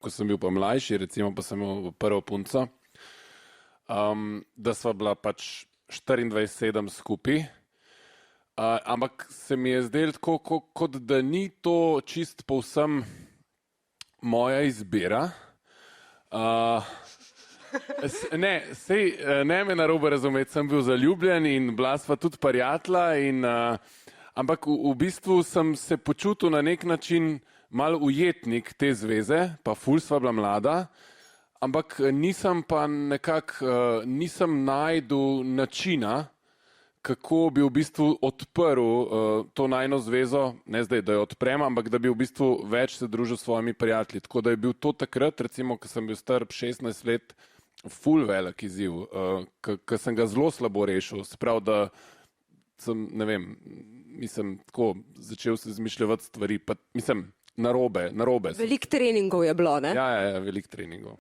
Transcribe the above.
ko sem bil pa mlajši, recimo pa sem imel prvo punco, da sva bila pač 24/7 skupaj. Ampak se mi je zdelo tako, kot da ni to čist povsem moja izbira. Ne me narobe razumeti, sem bil zaljubljen in bila sva tudi prijatelja, ampak v bistvu sem se počutil na nek način malo ujetnik te zveze, pa ful sva bila mlada, ampak nisem pa nekako, nisem našel načina, kako bi v bistvu odprl to najino zvezo, ne zdaj, da jo odprem, ampak da bi v bistvu več se družil s svojimi prijatelji. Tako da je bil to takrat, recimo, ko sem bil star 16 let, ful velik izziv, ko sem ga zelo slabo rešil. Se pravi, da sem, ne vem, mislim, tako začel se izmišljati stvari, pa mislim, narobe. Veliko treningov je bilo, ne? Ja, veliko treningov.